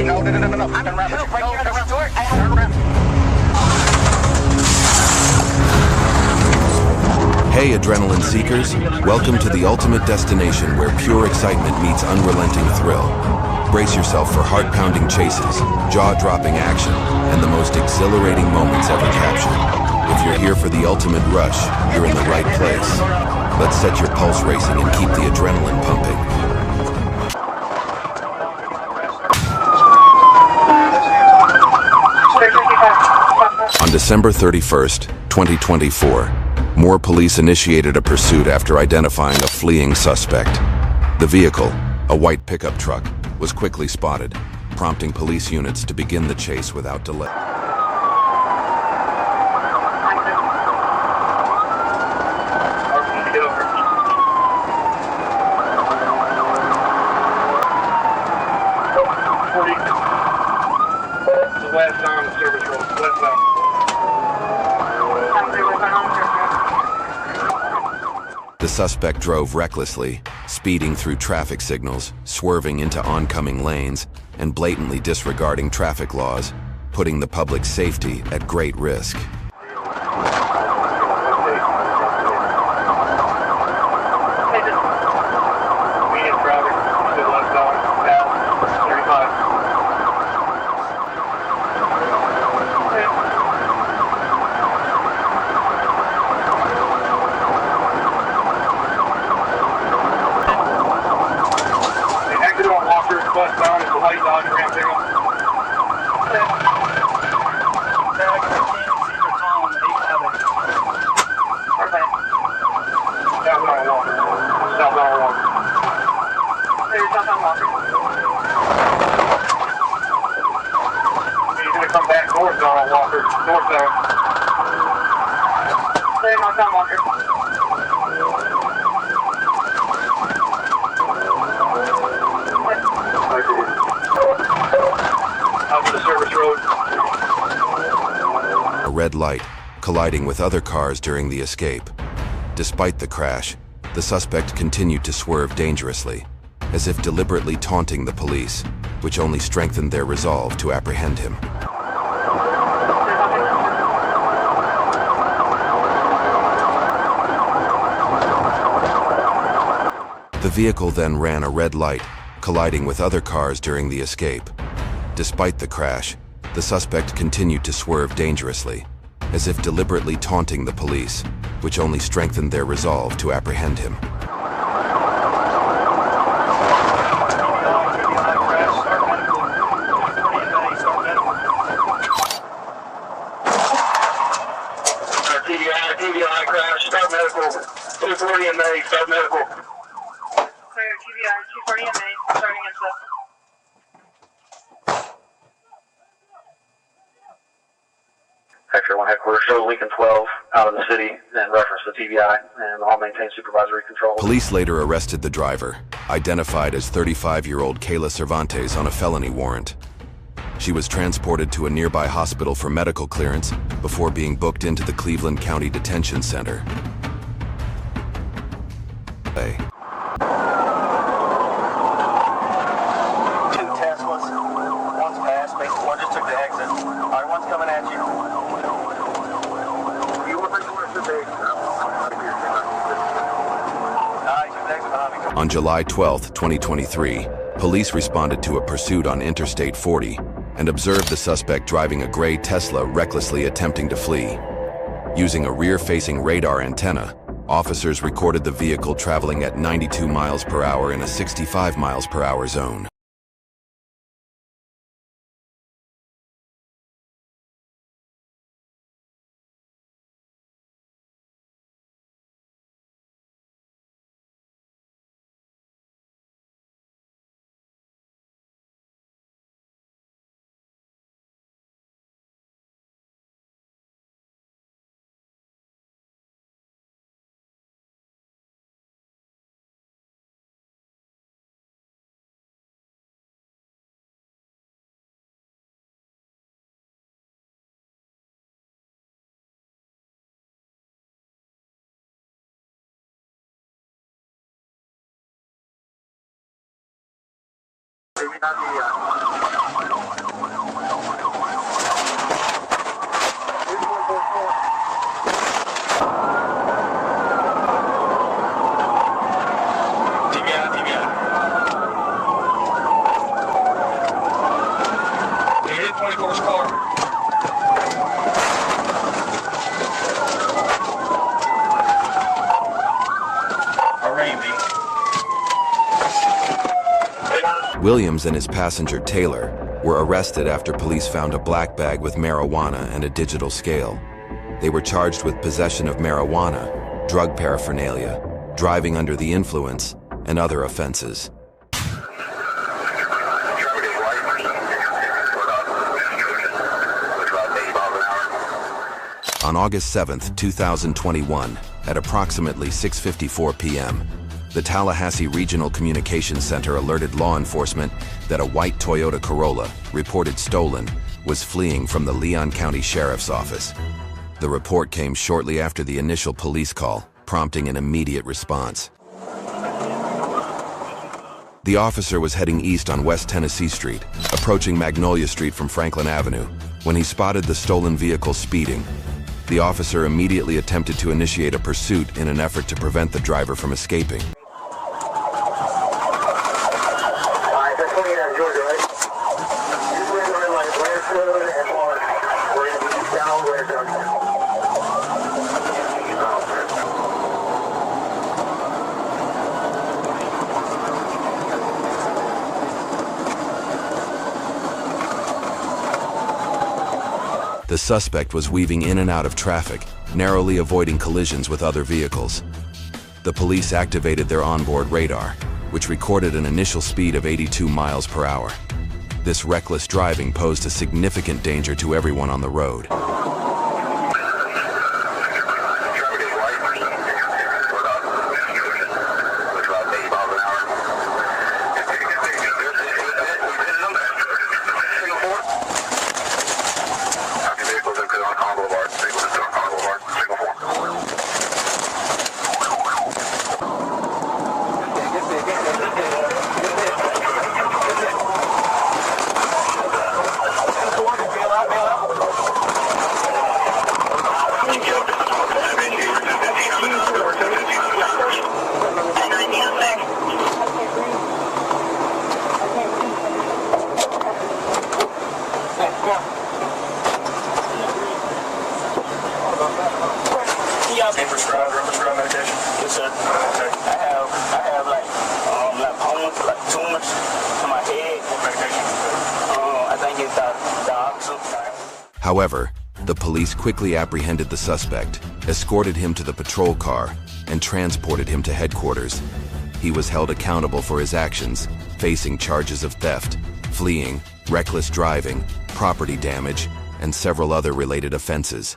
No. I'm in the right here at the store. I have to run. Hey adrenaline seekers, welcome to the ultimate destination where pure excitement meets unrelenting thrill. Brace yourself for heart-pounding chases, jaw-dropping action, and the most exhilarating moments ever captured. If you're here for the ultimate rush, you're in the right place. Let's set your pulse racing and keep the adrenaline pumping. On December 31st, 2024, more police initiated a pursuit after identifying a fleeing suspect. The vehicle, a white pickup truck, was quickly spotted, prompting police units to begin the chase without delay. Westbound service road, westbound. The suspect drove recklessly, speeding through traffic signals, swerving into oncoming lanes, and blatantly disregarding traffic laws, putting the public's safety at great risk. Medium traffic, to westbound, past 35. Westbound is the white Dodge Ram pickup. Southbound Walker. Southbound Walker. Hey, southbound Walker. He's going to come back northbound Walker. Northbound. Hey, northbound Walker. Out to the service road. A red light, colliding with other cars during the escape. Despite the crash, the suspect continued to swerve dangerously, as if deliberately taunting the police, which only strengthened their resolve to apprehend him. The vehicle then ran a red light, colliding with other cars during the escape. Despite the crash, the suspect continued to swerve dangerously, as if deliberately taunting the police, which only strengthened their resolve to apprehend him. TBI crash, start medical. 240 in May, start medical. Clear TBI 240 in May, starting in stuff. Sector 1 headquarters show Lincoln 12 out of the city and reference the TBI and all maintain supervisory control. Police later arrested the driver, identified as 35-year-old Kayla Cervantes on a felony warrant. She was transported to a nearby hospital for medical clearance before being booked into the Cleveland County Detention Center. Hey. Two Teslas, one's passed, one just took the exit. All right, one's coming at you. On July 12, 2023, police responded to a pursuit on Interstate 40 and observed the suspect driving a gray Tesla recklessly attempting to flee. Using a rear-facing radar antenna, officers recorded the vehicle traveling at 92 miles per hour in a 65 miles per hour zone. Maybe not the Williams and his passenger, Taylor, were arrested after police found a black bag with marijuana and a digital scale. They were charged with possession of marijuana, drug paraphernalia, driving under the influence, and other offenses. On August 7, 2021, at approximately 6:54 p.m., the Tallahassee Regional Communications Center alerted law enforcement that a white Toyota Corolla, reported stolen, was fleeing from the Leon County Sheriff's Office. The report came shortly after the initial police call, prompting an immediate response. The officer was heading east on West Tennessee Street, approaching Magnolia Street from Franklin Avenue, when he spotted the stolen vehicle speeding. The officer immediately attempted to initiate a pursuit in an effort to prevent the driver from escaping. The suspect was weaving in and out of traffic, narrowly avoiding collisions with other vehicles. The police activated their onboard radar, which recorded an initial speed of 82 miles per hour. This reckless driving posed a significant danger to everyone on the road. Prescribe medication? Yes, sir. Okay. I have like tumors to my head. What medication? I think it's the However, the police quickly apprehended the suspect, escorted him to the patrol car, and transported him to headquarters. He was held accountable for his actions, facing charges of theft, fleeing, reckless driving, property damage, and several other related offenses.